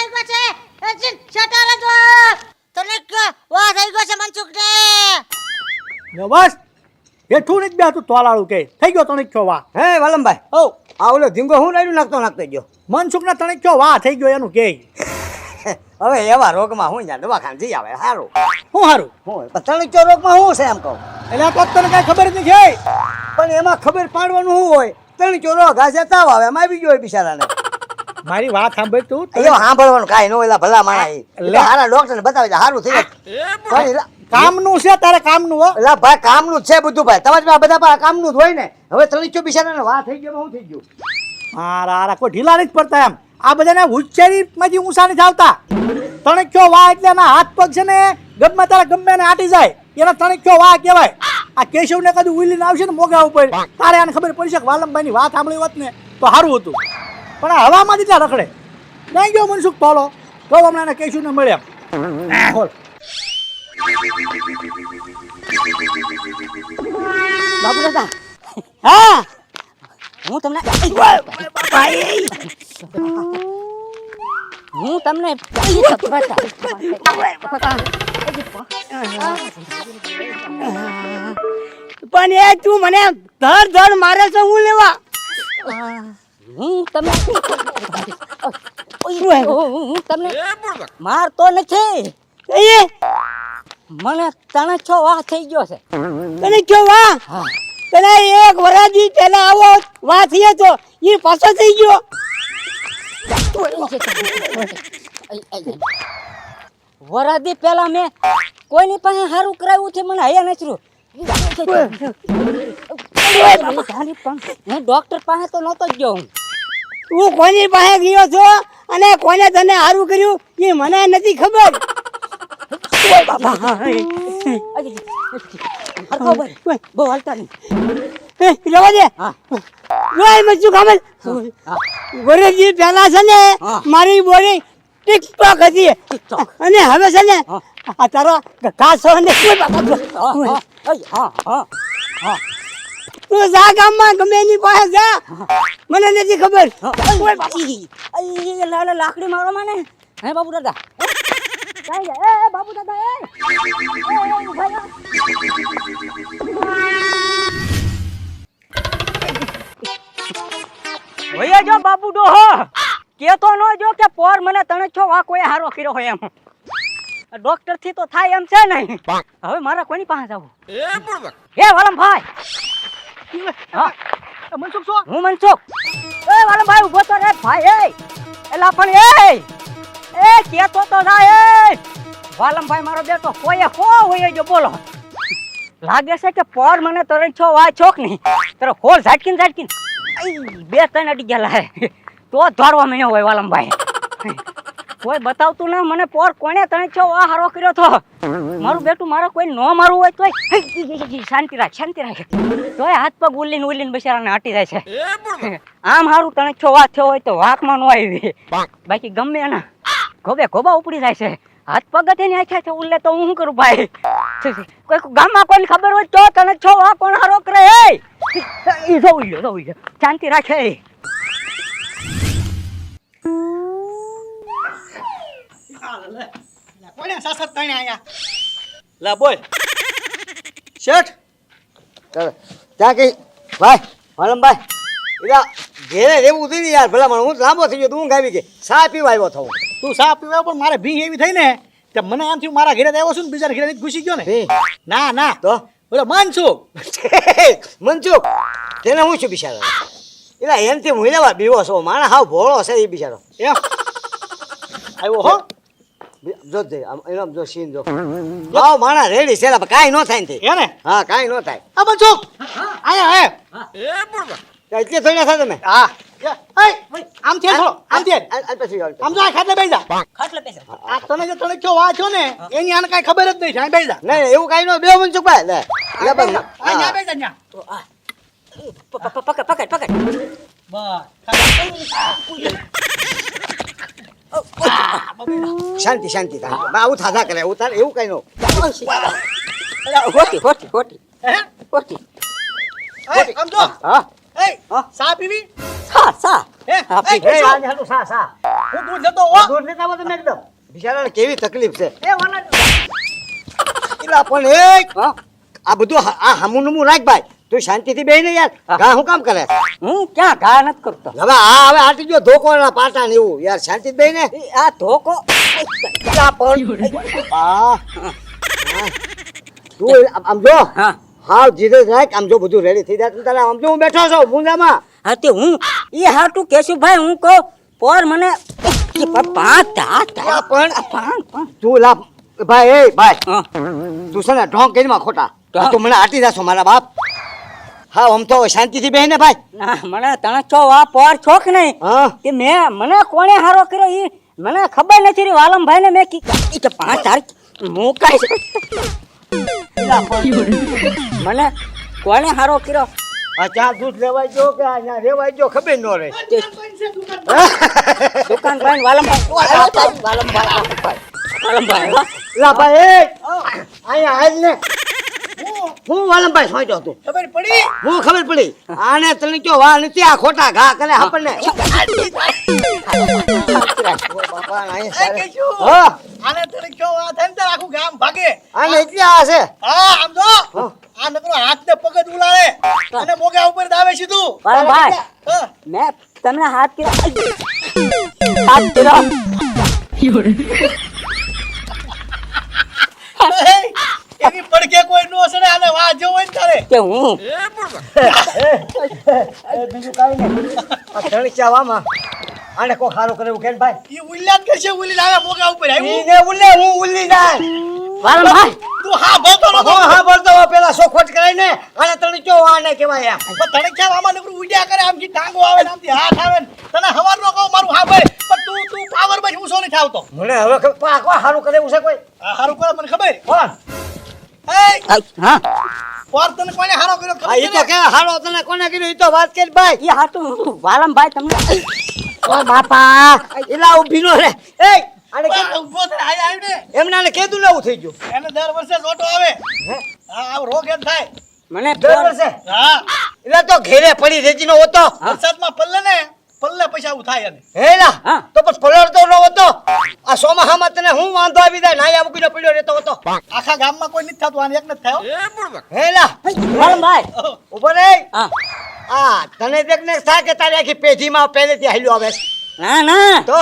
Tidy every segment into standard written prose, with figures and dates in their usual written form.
આવી ગયો છે એચિન શટર જો તને વાહ થઈ ગયો છે મનસુખ ને બસ હેઠું નથી બેઠું તોલાળું કે થઈ ગયો તણિક્યો વાહ. હે વાલમભાઈ ઓ આ ઓલો ધીંગો હું નાખ્યું નાખતો ગયો. મનસુખના તણિક્યો વાહ થઈ ગયો એનું કે હવે એવા રોગમાં હું ત્યાં દવાખાને જઈ આવે સારું. હું સારું હું તણિક્યો રોગમાં શું છે એમ કહું? એટલે આ તો તને કઈ ખબર જ નથી. પણ એમાં ખબર પાડવાનું શું હોય? તણિક્યો રોગ આજે તાવ આવે એમ આવી ગયો બિચારાને. મારી વાત સાંભળ તું એવું સાંભળવાનું કાંઈ ન હોય ભલા માણા એટલે હારા ડોક્ટરને બતાવે છે સારું થઈ જાય. કામનું છે તારે કામનું હો. એટલે ભાઈ કામનું જ છે બધું ભાઈ તમારે બધા પાસે કામનું જ હોય ને. હવે તણિક્યો બિચારાને વાહ થઈ ગયો શું થઈ ગયું? હારા કોઈ ઢીલા નથી પડતા એમ. આ બધાને ઉચ્ચારીમાંથી ઊંચા નથી આવતા. તણિક્યો વાહ એટલે એના હાથ પગ છે ને ગમે તારા ગમે ને આટી જાય એના તણિક્યો વાહ કહેવાય. આ કેશવને કદી ઉલીને આવશે ને મોગા ઉપર તારે આને ખબર પડી છે કે વાલમભાઈની વાત સાંભળી હોત ને તો સારું હતું. પણ આ હવામાં જ એટલા રખડે નહીં ગયો મનસુખ તોલો તો હમણાં એને કેશવને મળ્યા. બોલ બાબુ દાદા હા હું તમને પણ એ તું મને ધર ધર મારે છે હું લેવા હું તમને મારતો નથી. એ મને તને છો વાહ થઈ ગયો છે. તને કયો વાહ તને એક વરાજી પેલા આવો વાહ થયો તો એ પાછો થઈ ગયો. વરાદી પેલા મેં કોઈની પાસે સારું કરાવ્યું છે મને હૈયા નથી હું ડોક્ટર પાસે તો નહોતો જ ગયો. તું કોની પાસે ગયો છો અને કોને તને સારું કર્યું એ મને નથી ખબર. બહુ હાલતા નહીં. રવા દે રોય મચું કામલ વરજી પેલા છે ને મારી બોડી ટિકટોક હતી અને હવે છે ને આ તારો કાસો ને તું જા ગામમાં ગમે એની પાસે જા મને નથી ખબર. લાકડી મારો મને હે બાબુ દાદા એ બાબુ દાદા ભૈયા જો બાબુ ડોહો કેતો ન જો કે પોર મને તને છો વા કોઈ હારો કર્યો હોય એમ. ડોક્ટર થી તો થાય એમ છે નહીં. હવે મારા કોની પાસે જવું? હે વાલમભાઈ હા મનસુખ છો? હું મનસુખ. એ વાલમભાઈ ઉભો તો રે ભાઈ. એલા પણ એ કેતો તો થાય વાલમભાઈ મારો બેટો કોઈ હોય જો બોલો. લાગે છે કે પોર મને તરત છો વા છોક નહીં તારો ખોલ ઝાટકીને બે ત્રણ અડી ગયેલા તો દોડવા માંડ્યો હોય વાલમભાઈ. કોઈ બતાવતું ના મને પોર કોને તને છો આ હારો કર્યો તો. મારું બેટું મારો કોઈ નો મારું હોય તોય શાંતિ રાખ તોય હાથ પગ ઉલીને બિચારાને હટી જાય છે. આમ હારું તને છો વાત થયો હોય તો વાકમાં નો આવી બાકી ગમે એના ગોબા ઉપડી જાય છે. હાથ પગ એની આખા છે ઉલ્લે તો હું શું કરું ભાઈ? કોઈ ગામમાં કોઈને ખબર હોય તો તને છો આ કોણ હારો કરે એ જોઈ લો શાંતિ રાખે. કોને સાસત તણે આયા લા બોલ શેઠ ત્યાં કઈ ભાઈ વાલમભાઈ એલા ઘેરે રહેવું હતું ને યાર ભલા મને હું લાંબો થઈ ગયો તું ઊંઘ આવી ગઈ ચા પીવા આવ્યો થવું. તું સા પીવા પણ મારે ભી એવી થઈ ને તે મને આમ થયું મારા ઘરે આવ્યો છું ને બીજા ઘરે ઘૂસી ગયો ને. ના તો બોલો મનસુખ તેને હું છું બિચારા એલા એમથી હું લેવા બીવો છો માણા હાવ ભોળો છે એ બિચારો એમ આવ્યો હો જો દે એનો જો સીન જો હાવ માણા રેડી છે કાંઈ ન થાય ને એને હા કાંઈ ન થાય. આ મનસુખ આયા હે એટલે થોડા થાય તમે હા આમ છે થોડો આમ છે પછી આમ જો આ ખાટલે બેસી જા. ખાટલે બેસો. આ તને જે તને કયો વાંચો ને એની આને કાંઈ ખબર જ નહીં છે બેસી જા. નહીં એવું કાંઈ ન બે મનસુખ ભાઈ લે અહીંયા બેસી જા પકડ શાંતિ આવું થાધા કરે ઉતાર એવું કઈ નો હોટી આમ જો હા એ સા પીવી સા હે એ આજે હાલો સા હું દૂધ લેતો હો દૂધ લેતા આવો તમે એકદમ બિચારાને કેવી તકલીફ છે એ વાલા એલા પણ હા આ બધું આ હમુનમું રાખ ભાઈ તું શાંતિથી બેહી ને યાર ઘા હું કામ કરે હું ક્યાં ઘા નથી કરતો હવે આટી ગયો ધોકોના પાટા ને એવું યાર શાંતિથી બેહી ને ઈ આ ધોકો આ પણ આ તું આમ જો હા હાવ ધીરે રાખ આમ જો બધું રેડી થઈ જાય તારે આમ જો હું બેઠો છું મુંજામાં હા તે હું ઈ હાટું કેશુભાઈ હું કહું પોર મને પાંચ આ પણ પાંચ તું લા ભાઈ એ ભાઈ હા તું છે ને ઢોંગ કરીને ખોટા ઢોંગ? તું મને આટી જાશો મારા બાપ હા આમ તો શાંતિથી બેહી ને ભાઈ ના મને તને છો આ પોર છોક નહીં હા કે મેં મને કોણે હારો કર્યો ઈ મને ખબર નથી રી વાલમભાઈ ને મેં ઈ તો પાંચ તારીખ મુકાય છે મને કોણે હારો કર્યો આ ચા દૂધ લેવાય જો કે અહીંયા રેવાય જો ખબર ન રહે દુકાન ભાઈ વાલમભાઈ લા ભાઈ એ અહીંયા હાલ ને હું વાલમભાઈ સોંટ્યો તું ખબર પડી હું ખબર પડી આને તને કયો વા નથી આ ખોટા ઘા કરે આપણને બાપા નહીં એ કેશું હા આને તને કયો આ થાય ને તારે આખું ગામ ભાગે આને એટલે આ છે હા આમ જો આ નકરો હાથ ને પગ જ ઉલાળે અને મોગા ઉપર દાવે સીધું વાલમભાઈ હા. મેં તમને હાથ કર્યો હાથ કર્યો એ, એની પડકે કોઈ નો હશે ને આને વાહ જેવો હોય ને તારે કે હું બીજું કાઈ નહીં આ ધણચા વામાં આને કો ખારો કરે એવું કે ભાઈ ઈ ઉલ્લાદ કરશે ઉલ્લી લાવે મોગા ઉપર આવ્યું ઈને ઉલ્લે હું ઉલ્લી જાય વાલમભાઈ તું હા બોલતો હું નતો હા બોલતો હોઉં, પેલા સોખોટ કરાય ને આને તને કયો આને કહેવાય એમ પણ તને ક્યાં આમાં નકરું ઉડ્યા કરે આમથી ટાંગો આવે ને આમથી હાથ આવે ને તને હવાર નો કહું મારું હા ભાઈ પણ તું પાવર માં ઊંચો નહીં થાવતો મને હવે કોઈ સારું કરે એવું છે કોઈ આ હારું કરે મને ખબર કોણ એ હા પોર તને કોને હારો કર્યો આ ઈ તો ખબર કે હારો તને કોને કીધું ઈ તો વાત કરી ભાઈ એ હાટું વાલમભાઈ તમને ઓ બાપા એલા ઊભી નો રે એ આને કે ઉભો થઈ આય આવ્યું ને એમનાને કેદું લેવું થઈ ગયું એને દર વર્ષે જોટો આવે હે હા આ રોગ એમ થાય મને દર વર્ષે હા એટલે તો ઘેરે પડી રેજી નો હતો વરસાદમાં પલ્લે પૈસા આવું થાય એને હેલા હા. તો પછી પલળતો ન હતો આ સોમાહામાં તને હું વાંધો આવી જાય નાયા મૂકીને પડ્યો રહેતો હતો આખા ગામમાં કોઈ નથી થતું આને એક નથી થયો હેલા વાલમભાઈ ઉભો રે હા આ તને દેખને થાય કે તારી આખી પેઢીમાં પહેલેથી હાલ્યો આવે છે. ના ના તો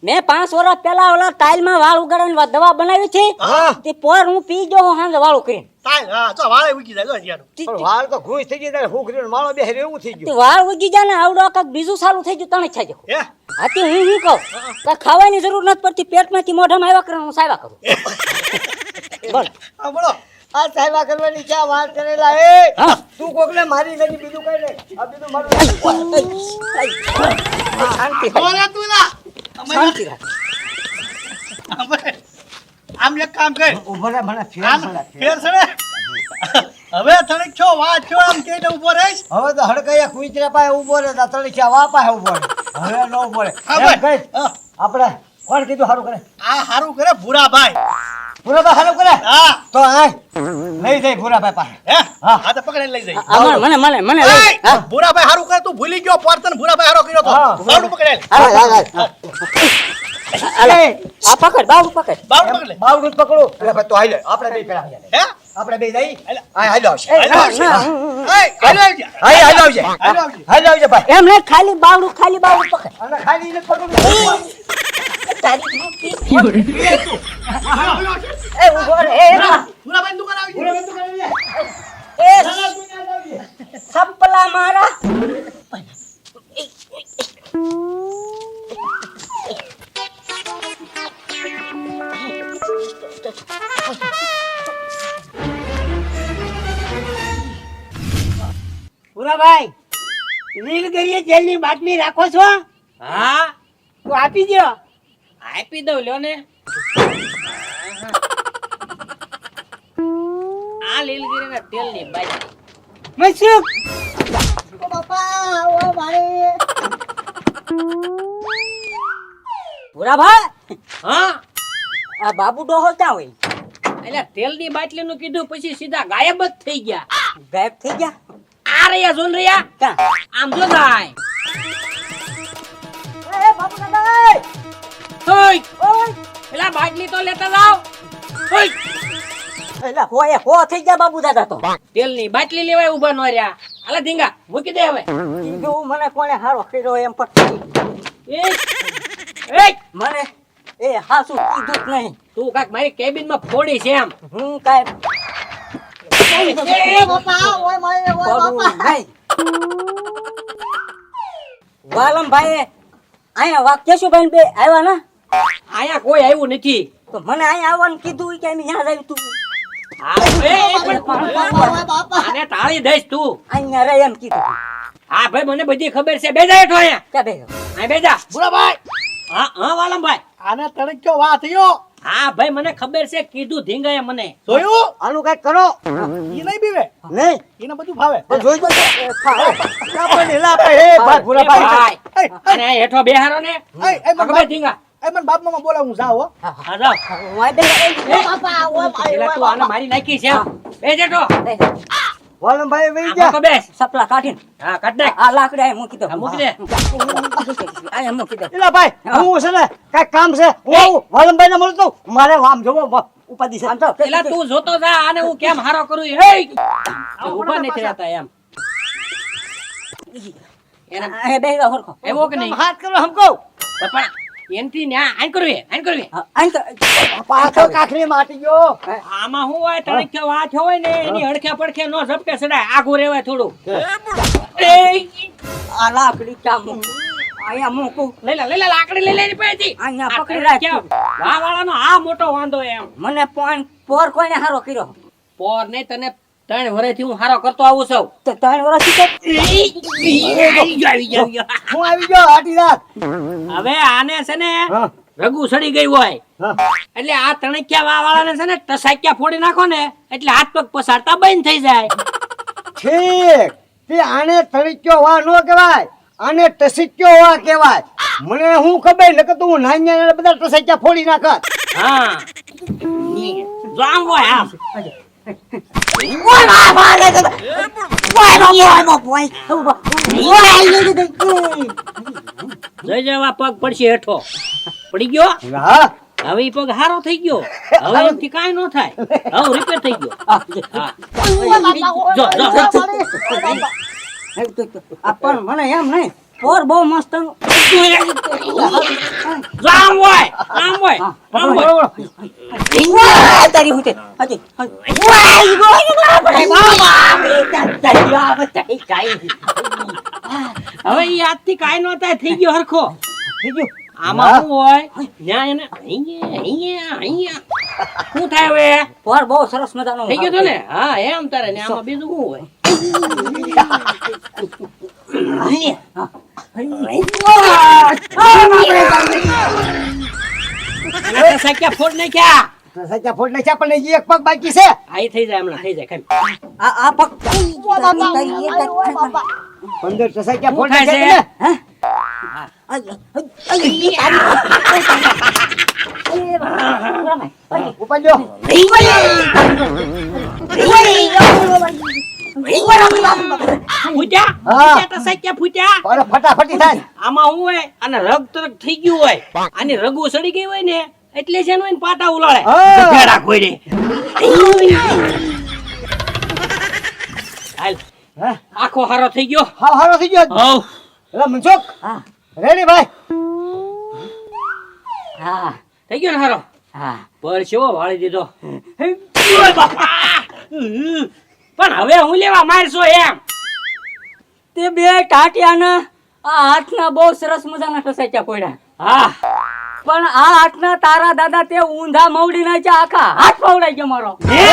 મેં 5 વર્ષ પહેલા ઓલા ટાઇલમાં વાળ ઉગાડવાની દવા બનાવી છે હા તે પોર હું પી ગયો હાંજે વાળું કરીને થાય હા તો વાળે ઉગી જાય જો હજાર પણ વાળ તો ઘૂંસ થઈ ગઈ હુકરીનો માળો બેહરે એવું થઈ તે ગયું વાળ ઉગી જાય ને આવડો કાક બીજું ચાલુ થઈ ગયું તણે થઈ ગયું હે આથી હું શું કહું કાંઈ ખાવાની જરૂર નથી પડતી પેટમાંથી મોઢામાં આવ્યા કરે હું સાયવા કરું બોલ હા બોલો આ સાહેબા કરવાની ક્યાં વાત કરેલા એ હા. તું કોકને મારી નથી બીજું કઈ નહીં આ બીજું મારું શાંતિ બોલે તું ના શાંતિ રાખ આમ એક કામ કર ઉભો રે મને ફેર આમ મળે ફેર છે ને હવે તને છો વાત છો આમ કેને ઉભો રહીશ હવે તો હડકૈયા કુઈતરા પાસે ઉભો રે તળી ક્યાં વા પાસે ઉભો રે હવે ન ઉભો રે હા એમ ભાઈ. કઈ હા. આપણે કોણ કીધું સારું કરે આ હારું કરે ભૂરાભાઈ ભૂરાભાઈ સારું કરે હા તો આય લઈ જાય ભૂરાભાઈ પાસે હે હા. હા તો પકડીને લઈ જઈ મને લઈ એય, ભૂરાભાઈ હારું કરે તું ભૂલી ગયો પોરતન ભૂરાભાઈ હારો કર્યો તો હા. બાવડું પકડેલ હાલ, હાલ, હાલ. આ પકડ બાબુ પકડ બાવડું પકડે બાવડું જ પકડો એટલે ભાઈ તો હાલે આપણે બે પેલા હાલે. હે આપણે બે જઈ હાલે. આ હાલો આવશે હાલો આવજે. એય, હાલો આવજે. હાય હાલો આવજે હાલો આવજે. હાલો આવજે ભાઈ એમ નહીં ખાલી બાવડું પકડ અને ખાલી એને પકડું હાલો આવજે. એ ઉભો રે એ ના. ભૂરાભાઈ દુકાન આવી ભૂરાભાઈ તો કરી લે. એ ચાલો, તું ત્યાં આવજે. સપલા મારા ભૂરાભાઈ નીલગીરી જેલની બાટલી રાખો છો હા તો આપી દો આપી દઉં લ્યો ને આ લીલગીરીના તેલની બાટલી મસુક ભૂરાભાઈ હા આ બાબુ ડોહો ક્યાં હોય એટલે તેલની બાટલીનું કીધું પછી સીધા ગાયબ જ થઈ ગયા ગાયબ થઈ ગયા આ રહ્યા જોન રહ્યા ક્યાં આમ જો થાય એ બાબુ દાદા અલા બાટલી તો લેતા જાવ. ઓય, એટલે હોય હો થઈ ગયા બાબુ દાદા તો તેલની બાટલી લેવાય ઊભા ન રહ્યા. અલા ધીંગા મૂકી દે હવે. કીધું મને કોણે હારો કર્યો એમ પણ એ મને એ હાસુ કીધું જ નહીં. તું કાક મારી કેબિન માં ફોડી છે એમ. હું કાંઈ એ બાપા ઓય મારે ઓય કરું બાપા નહીં. વાલમભાઈ અહીંયા કેશુભાઈ બે આવ્યા ને આયા કોઈ આવ્યું નથી. તો મને અહીંયા આવવાનું કીધું કે અહીંયા જ આવ્યું તું હા, એ બાપા ઓય બાપા આને તાળી દઈશ તું. અહીંયા રે એમ કીધું. હા ભાઈ મને બધી ખબર છે. બેજા હેઠો અહીંયા. ક્યાં બે અહીં બેજા. ભૂરાભાઈ હા હા વાલમભાઈ. આને તણક્યો વાહ થયો હા ભાઈ મને ખબર છે. કીધું ધીંગાએ મને. જોયું આનું કઈક કરો ઈ નહીં પીવે નહીં એને બધું ભાવે તો જોઈ જો ભાઈ ભૂરા એ ભાઈ ભાઈ. એ, એ, અને અહીં હેઠો બેહારો ને. એ, એ, આ ખબર ધીંગા. મને બાપ મામા બોલાવું હું જાઉં હો. હા જાઓ. બાપા ઓય મારે પેલા તું આને મારી નાખી છે એમ. બેસ હેઠો. વાલમભાઈ વહી આમાં ગયા તો બેસ. સપલા કાઢીને હા કાઢ નાખ. આ લાકડા અહીંયા મૂકી દો હા, મૂકી દે. અહીંયા મૂકી દો એલા ભાઈ હું છે ને કઈક કામ છે હું આવું વાલમભાઈ ને મળતો મારે આમ જોવો ઉપાધિ છે આમ તો પેલા તું જોતો જા આને હું કેમ હારો કરું. એ આ ઊભા નથી રહેતા એમ. એને અહીંયા બેહી જાઓ હરખો. એવો કે નહીં. હાથ કરો હમકો તો પણ એનથી ન્યા આન કરવી આન કરવી. હા, અહીં તો પાછો કાખરી માટી ગયો આમાં શું હોય તણખ્યો વાત હોય ને એની હડખે પડખે નો ઝપકે સડાય. આગું રેવાય થોડું. એ આ લાકડી ક્યાં મૂકું? અહીંયા મૂકું. લઈ લે લાકડી લઈ લે એની પાસેથી. અહીંયા આ પકડી રાખ. તણખ્યા વાવાળાનો આ મોટો વાંધો એમ. મને પોર કોઈને હારો કર્યો? પોર નહીં તને 3 વર્ષથી હું હારો કરતો આવું છું. તો 3 વર્ષથી તો હું આવી ગયો આટી રાત હવે આને છે ને હા રઘુ સડી ગઈ હોય હા એટલે આ તણખ્યા વાવાળાને છે ને ટસાક્યા ફોડી નાખો ને એટલે હાથ પગ પસારતા બંધ થઈ જાય. ઠીક તે આને તળિક્યો વા નો કહેવાય આને ટસિક્યો વા કહેવાય મને હું ખબર નકર તો હું નાન્યા બધા ટસક્યા ફોડી નાખત હા જો આમ હોય આમ. જય જવા પગ પડશે હેઠો. પડી ગયો. હા હવે ઈ પગ હારો થઈ ગયો. હવે એમથી કાંઈ ન થાય. હવે રિપેર થઈ ગયો. હા. જો જો આ પણ મને એમ નહીં પોર બહુ મસ્ત જો આમ હોય આમ હોય આમ હોય. તારી હું હજી હવે ઈ આજથી કાંઈ ન થાય. થઈ ગયો હરખો. થઈ ગયું આમાં શું હોય ન્યા એને અહીંયા શું થાય હવે. પોર બહુ સરસ મજાનો થઈ ગયો તો ને. હા એમ તારે ને આમાં બીજું શું હોય. એના ટસાક્યા ફોડ નાખ્યા. ટસક્યા ફોડી નાખ્યા પણ હજી એક પગ બાકી છે આ ઈ થઈ જાય હમણાં થઈ જાય. ખાલી આ પગ 15 ટસક્યા ફોડી શું થાય નાખ્યા ઉપાડ્યો ફૂટ્યા હા. ટસાક્યા ફૂટ્યા. અરે ફટાફટી થાય આમાં શું હોય અને રગ તરક થઈ ગયું હોય આની રગુ સડી ગઈ હોય ને એટલે છે ને પાટા ઉલાળે. હા. ભેડા કોઈને. હાલ હા આખો હારો થઈ ગયો. હાવ હારો થઈ ગયો હવ એટલે મનસુખ હા રેડી ભાઈ હા થઈ ગયો ને હારો. હા પરસેવો વાળી દીધો. ઓય બાપા. પણ હવે હું લેવા મારશો એમ. તે બે ટાટિયાના આ હાથના બહુ સરસ મજાના ટસાચ્યા પડ્યા. હા પણ આ હાથના તારા દાદા તે ઊંધા મવડી નાખ્યા આખા હાથ પવડાઈ ગયો મારો. હે?